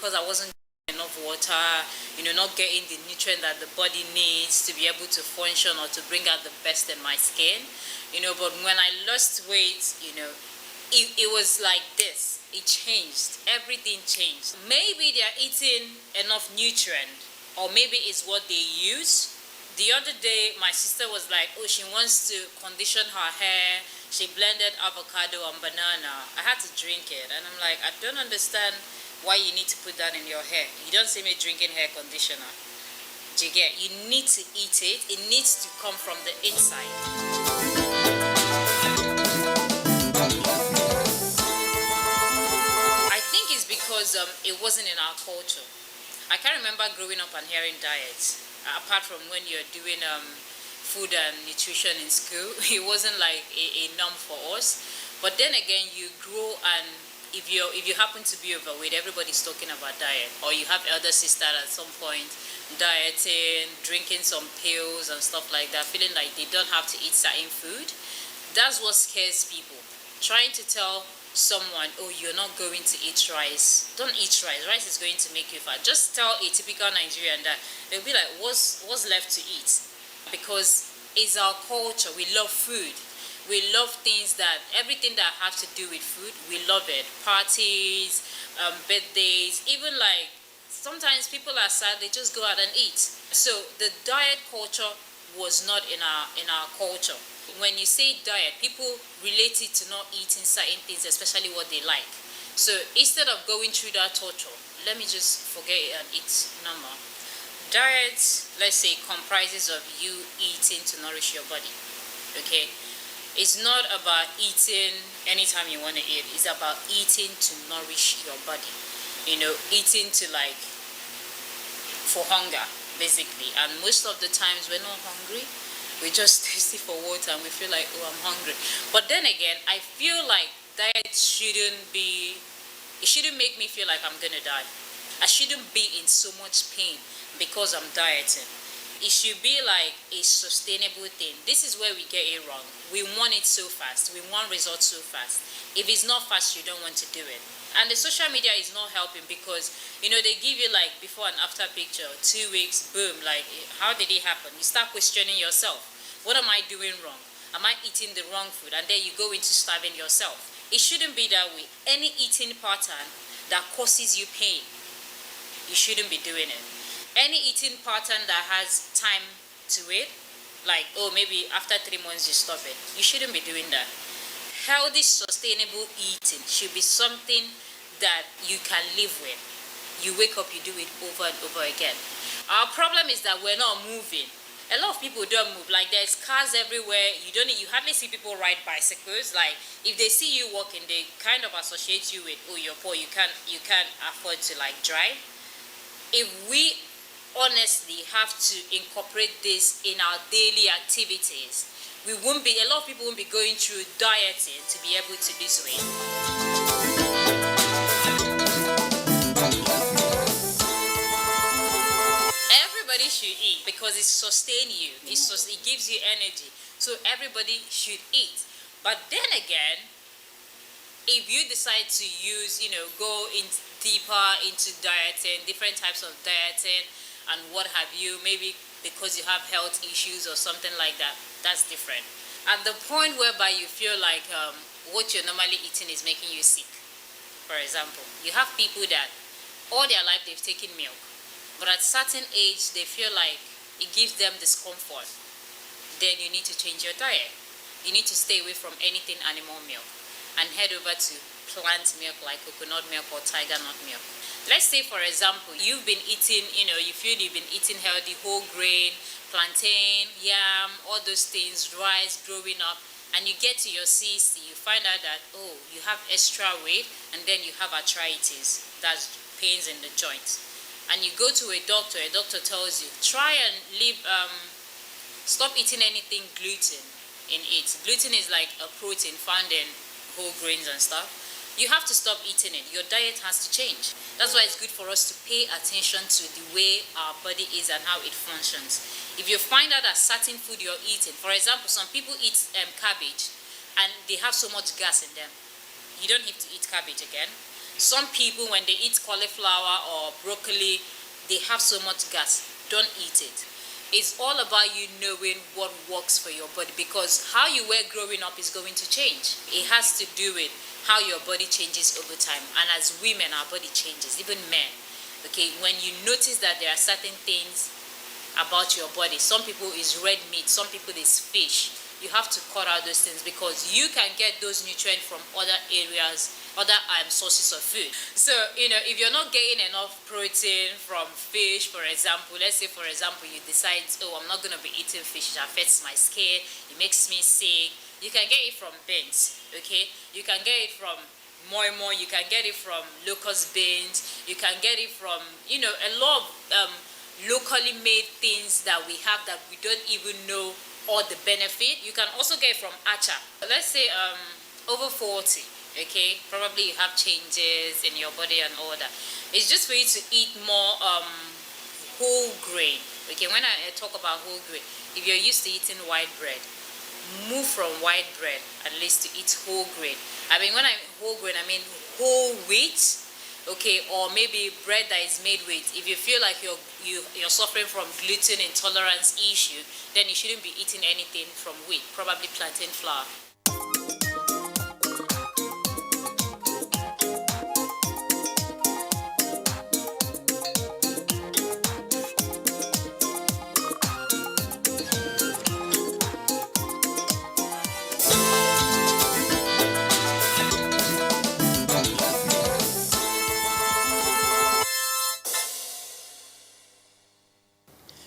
because I wasn't drinking enough water, not getting the nutrient that the body needs to be able to function or to bring out the best in my skin. But when I lost weight, it was like this. It changed. Everything changed. Maybe they're eating enough nutrient, or maybe it's what they use. The other day, my sister was like, oh, she wants to condition her hair. She blended avocado and banana. I had to drink it. And I'm like, I don't understand why you need to put that in your hair. You don't see me drinking hair conditioner. Do you get? You need to eat it. It needs to come from the inside. I think it's because it wasn't in our culture. I can't remember growing up and hearing diets. Apart from when you're doing food and nutrition in school, it wasn't like a norm for us. But then again, you grow, and if you happen to be overweight, everybody's talking about diet. Or you have elder sister at some point dieting, drinking some pills and stuff like that, feeling like they don't have to eat certain food. That's what scares people. Trying to tell someone, oh, you're not going to eat rice, don't eat rice, rice is going to make you fat. Just tell a typical Nigerian that, they'll be like, what's left to eat? Because it's our culture. We love food. We love things, that everything that has to do with food, we love it. Parties, birthdays, even like sometimes people are sad, they just go out and eat. So the diet culture was not in our culture. When you say diet, people relate it to not eating certain things, especially what they like. So instead of going through that torture, let me just forget it and eat normal. Diet, let's say, comprises of you eating to nourish your body. Okay? It's not about eating anytime you want to eat. It's about eating to nourish your body. Eating to for hunger, basically. And most of the times we're not hungry. We're just thirsty for water and we feel like, oh, I'm hungry. But then again, I feel like diet shouldn't make me feel like I'm gonna die. I shouldn't be in so much pain because I'm dieting. It should be like a sustainable thing. This is where we get it wrong. We want it so fast. We want results so fast. If it's not fast, you don't want to do it. And the social media is not helping because, they give you like before and after picture, 2 weeks, boom, like how did it happen? You start questioning yourself. What am I doing wrong? Am I eating the wrong food? And then you go into starving yourself. It shouldn't be that way. Any eating pattern that causes you pain, you shouldn't be doing it. Any eating pattern that has time to it, like, oh, maybe after 3 months you stop it, you shouldn't be doing that. Healthy, sustainable eating should be something that you can live with. You wake up, you do it over and over again. Our problem is that we're not moving. A lot of people don't move. Like, there's cars everywhere. You hardly see people ride bicycles. Like, if they see you walking, they kind of associate you with, oh, you're poor, you can't afford to like drive. If we honestly have to incorporate this in our daily activities, a lot of people won't be going through dieting to be able to lose weight. Everybody should eat because it sustains you. It gives you energy. So everybody should eat. But then again, if you decide to go in deeper into dieting, different types of dieting and what have you, maybe because you have health issues or something like that, that's different. At the point whereby you feel like what you're normally eating is making you sick. For example, you have people that all their life they've taken milk, but at a certain age they feel like it gives them discomfort. Then you need to change your diet. You need to stay away from anything animal milk and head over to plant milk like coconut milk or tiger nut milk. Let's say, for example, you've been eating, you feel you've been eating healthy, whole grain, plantain, yam, all those things, rice, growing up, and you get to your 60, you find out that, oh, you have extra weight, and then you have arthritis, that's pains in the joints. And you go to a doctor tells you, try and stop eating anything gluten in it. Gluten is like a protein found in whole grains and stuff. You have to stop eating it. Your diet has to change. That's why it's good for us to pay attention to the way our body is and how it functions. If you find out that certain food you're eating, for example, some people eat cabbage and they have so much gas in them. You don't need to eat cabbage again. Some people, when they eat cauliflower or broccoli, they have so much gas. Don't eat it. It's all about you knowing what works for your body, because how you were growing up is going to change. It has to do with how your body changes over time. And as women, our body changes, even men. Okay, when you notice that there are certain things about your body, some people is red meat, some people is fish, you have to cut out those things, because you can get those nutrients from other areas, other sources of food. So if you're not getting enough protein from fish, for example, let's say for example you decide, oh, I'm not going to be eating fish, it affects my skin, it makes me sick, you can get it from beans. Okay, you can get it from moi moi, you can get it from locust beans, you can get it from a lot of locally made things that we have that we don't even know all the benefit. You can also get from acha. Let's say over 40, okay, probably you have changes in your body and all that. It's just for you to eat more whole grain. Okay, when I talk about whole grain, if you're used to eating white bread, move from white bread at least to eat whole grain. I mean, when I mean whole grain, I mean whole wheat. Okay, or maybe bread that is made with, if you feel like you're suffering from gluten intolerance issue, then you shouldn't be eating anything from wheat, probably plantain flour.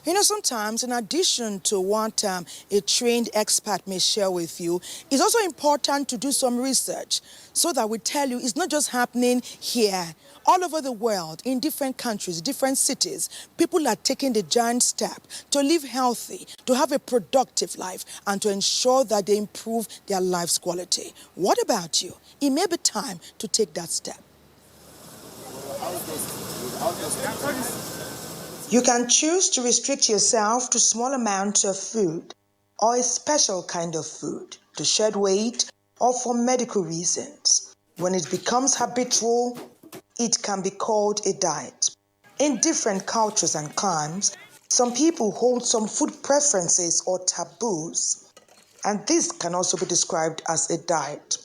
You know, sometimes in addition to what a trained expert may share with you, it's also important to do some research so that we tell you it's not just happening here. All over the world, in different countries, different cities, people are taking the giant step to live healthy, to have a productive life, and to ensure that they improve their life's quality. What about you? It may be time to take that step. You can choose to restrict yourself to small amounts of food or a special kind of food to shed weight or for medical reasons. When it becomes habitual, it can be called a diet. In different cultures and climes, some people hold some food preferences or taboos, and this can also be described as a diet.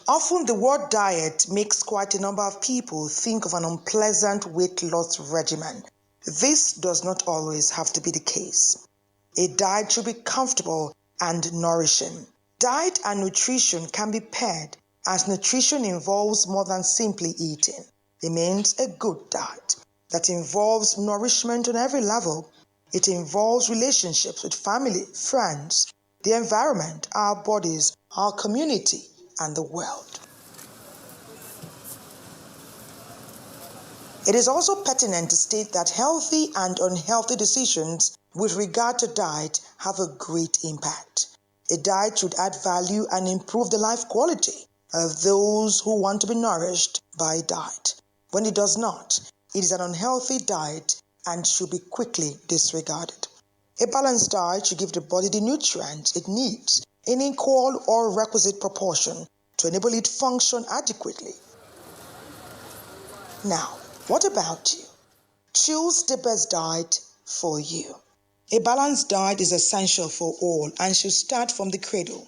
Often the word diet makes quite a number of people think of an unpleasant weight loss regimen. This does not always have to be the case. A diet should be comfortable and nourishing. Diet and nutrition can be paired, as nutrition involves more than simply eating. It means a good diet that involves nourishment on every level. It involves relationships with family, friends, the environment, our bodies, our community, and the world. It is also pertinent to state that healthy and unhealthy decisions with regard to diet have a great impact. A diet should add value and improve the life quality of those who want to be nourished by diet. When it does not, it is an unhealthy diet and should be quickly disregarded. A balanced diet should give the body the nutrients it needs in equal or requisite proportion to enable it function adequately. Now, what about you? Choose the best diet for you. A balanced diet is essential for all and should start from the cradle.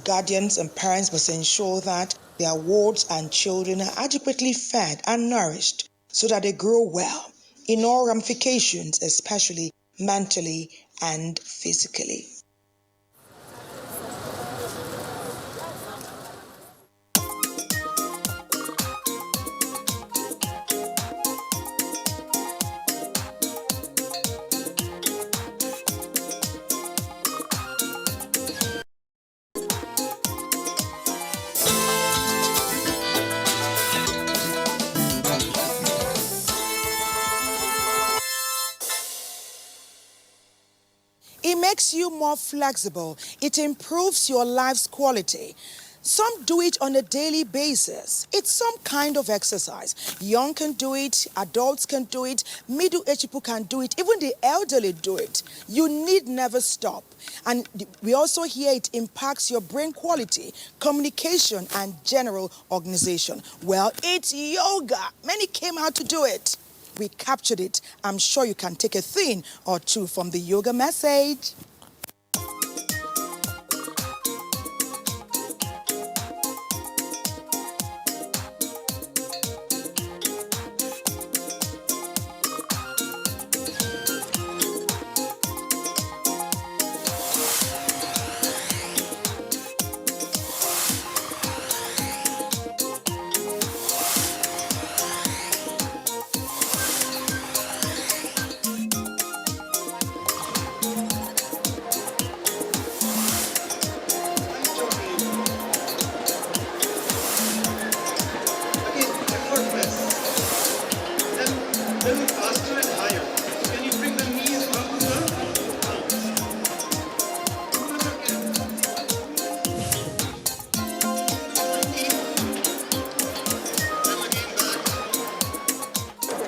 Guardians and parents must ensure that their wards and children are adequately fed and nourished so that they grow well in all ramifications, especially mentally and physically. It makes you more flexible. It improves your life's quality. Some do it on a daily basis. It's some kind of exercise. Young can do it, adults can do it, middle-aged people can do it, even the elderly do it. You need never stop. And we also hear it impacts your brain quality, communication, and general organization. Well, it's yoga. Many came out to do it. We captured it. I'm sure you can take a thing or two from the yoga message.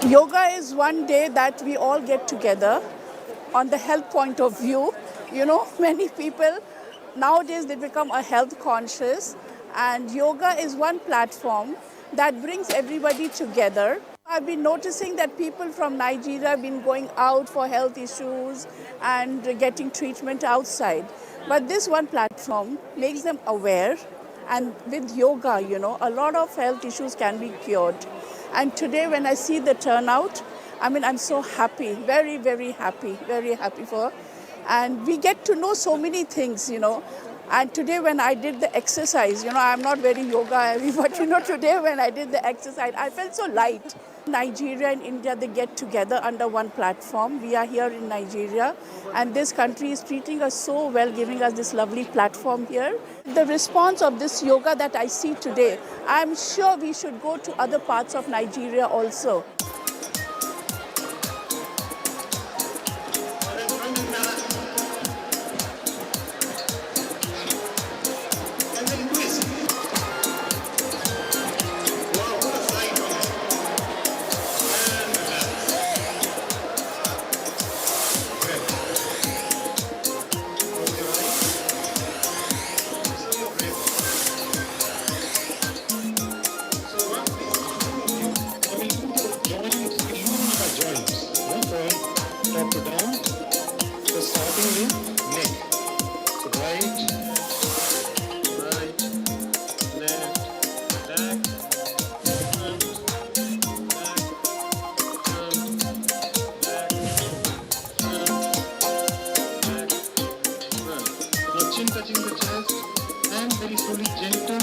Yoga is one day that we all get together on the health point of view. You know, many people nowadays they become a health conscious, and yoga is one platform that brings everybody together. I've been noticing that people from Nigeria have been going out for health issues and getting treatment outside. But this one platform makes them aware, and with yoga, you know, a lot of health issues can be cured. And today when I see the turnout, I mean, I'm so happy, very, very happy for. And we get to know so many things, you know. And today when I did the exercise, you know, I'm not very yoga heavy, but you know, today when I did the exercise, I felt so light. Nigeria and India, they get together under one platform. We are here in Nigeria, and this country is treating us so well, giving us this lovely platform here. The response of this yoga that I see today, I'm sure we should go to other parts of Nigeria also. Touching the chest and very slowly gentle.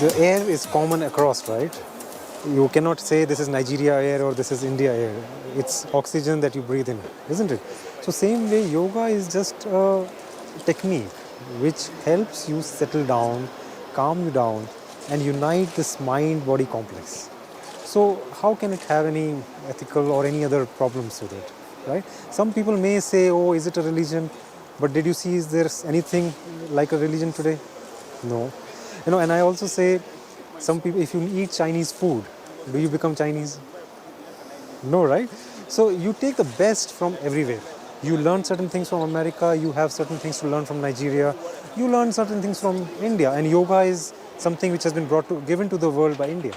The air is common across, right? You cannot say this is Nigeria air or this is India air. It's oxygen that you breathe in, isn't it? So same way, yoga is just a technique which helps you settle down, calm you down, and unite this mind-body complex. So how can it have any ethical or any other problems with it, right? Some people may say, oh, is it a religion? But did you see, is there anything like a religion today? No. You know, and I also say, some people, if you eat Chinese food, do you become Chinese? No, right? So you take the best from everywhere. You learn certain things from America, you have certain things to learn from Nigeria, you learn certain things from India, and yoga is something which has been given to the world by India.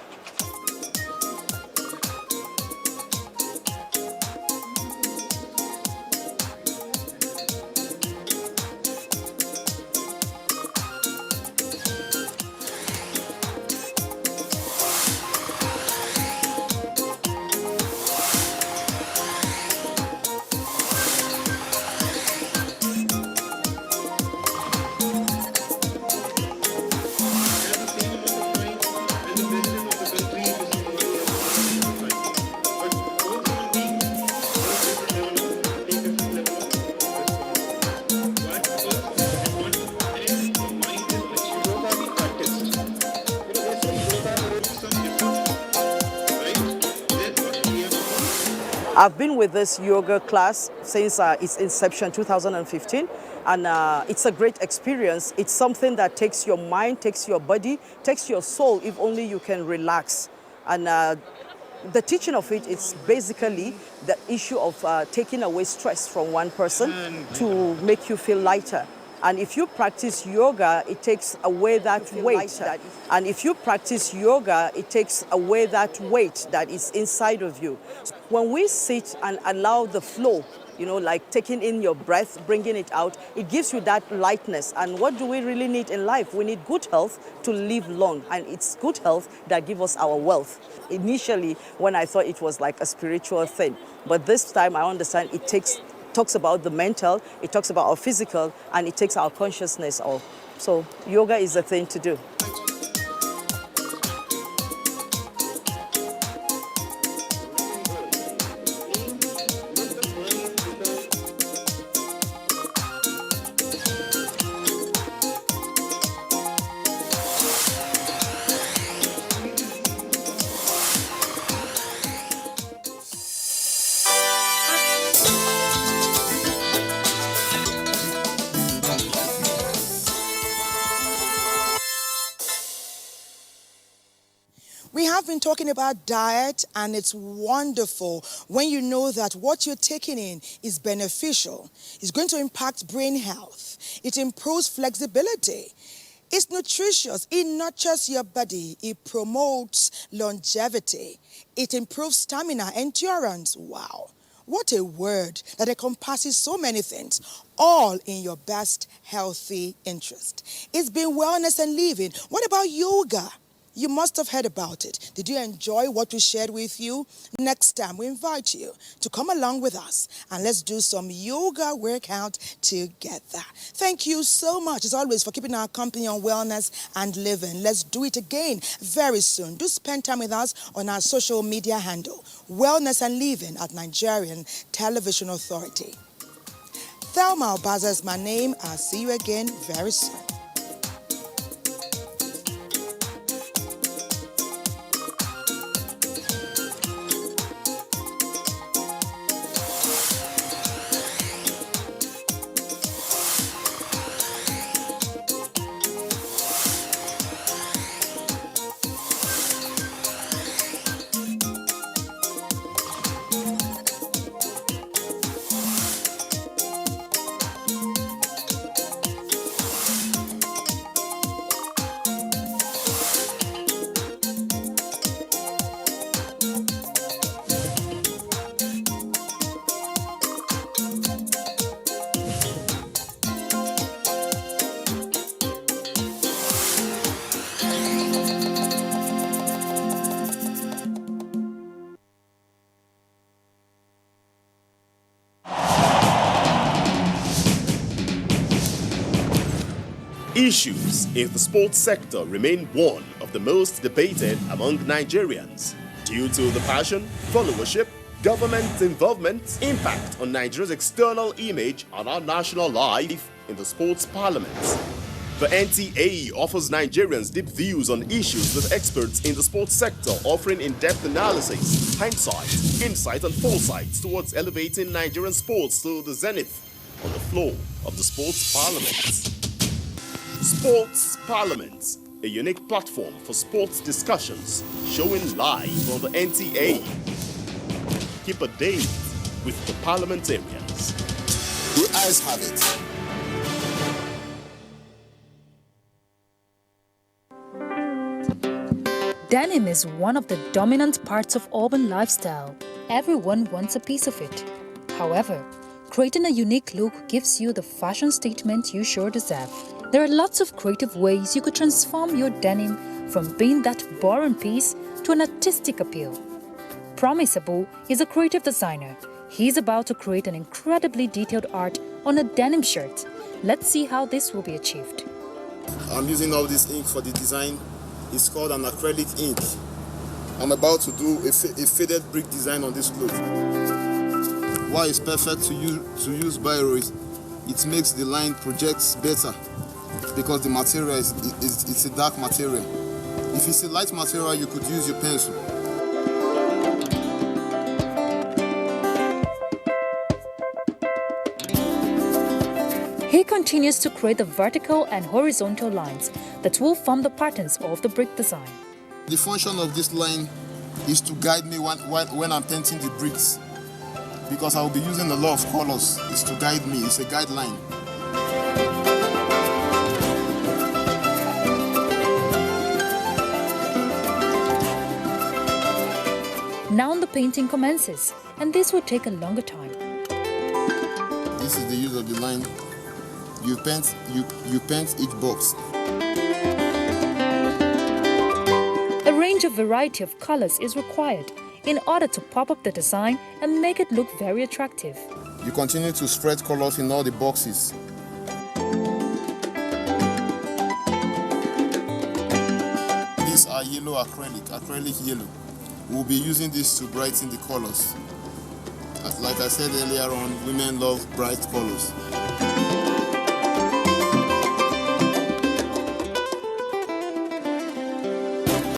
I've been with this yoga class since its inception, 2015, and it's a great experience. It's something that takes your mind, takes your body, takes your soul, if only you can relax. And the teaching of it is basically the issue of taking away stress from one person to make you feel lighter. And if you practice yoga, it takes away that weight. And if you practice yoga, it takes away that weight that is inside of you. When we sit and allow the flow, you know, like taking in your breath, bringing it out, it gives you that lightness. And what do we really need in life? We need good health to live long. And it's good health that gives us our wealth. Initially, when I thought it was like a spiritual thing, but this time I understand it talks about the mental, it talks about our physical, and it takes our consciousness off. So yoga is the thing to do. We have been talking about diet, and it's wonderful when you know that what you're taking in is beneficial. It's going to impact brain health. It improves flexibility. It's nutritious. It nurtures your body. It promotes longevity. It improves stamina, endurance. Wow. What a word that encompasses so many things, all in your best healthy interest. It's been wellness and living. What about yoga? You must have heard about it. Did you enjoy what we shared with you? Next time, we invite you to come along with us and let's do some yoga workout together. Thank you so much, as always, for keeping our company on wellness and living. Let's do it again very soon. Do spend time with us on our social media handle, Wellness and Living at Nigerian Television Authority. Thelma Obaza is my name. I'll see you again very soon. Issues in the sports sector remain one of the most debated among Nigerians due to the passion, followership, government involvement, impact on Nigeria's external image and our national life in the sports parliament. The NTA offers Nigerians deep views on issues with experts in the sports sector, offering in-depth analysis, hindsight, insight and foresight towards elevating Nigerian sports to the zenith on the floor of the sports parliament. Sports Parliament, a unique platform for sports discussions, showing live on the NTA. Keep a date with the parliamentarians. The eyes have it. Denim is one of the dominant parts of urban lifestyle. Everyone wants a piece of it. However, creating a unique look gives you the fashion statement you sure deserve. There are lots of creative ways you could transform your denim from being that boring piece to an artistic appeal. Promise Abu is a creative designer. He's about to create an incredibly detailed art on a denim shirt. Let's see how this will be achieved. I'm using all this ink for the design. It's called an acrylic ink. I'm about to do a faded brick design on this cloth. Why it's perfect to use biro is it makes the line project better because the material it's a dark material. If it's a light material, you could use your pencil. He continues to create the vertical and horizontal lines that will form the patterns of the brick design. The function of this line is to guide me when I'm painting the bricks, because I will be using a lot of colors. It's to guide me. It's a guideline. Now the painting commences, and this will take a longer time. This is the use of the line. You paint each box. A range of variety of colors is required in order to pop up the design and make it look very attractive. You continue to spread colors in all the boxes. These are yellow acrylic yellow. We'll be using this to brighten the colors. Like I said earlier on, women love bright colors.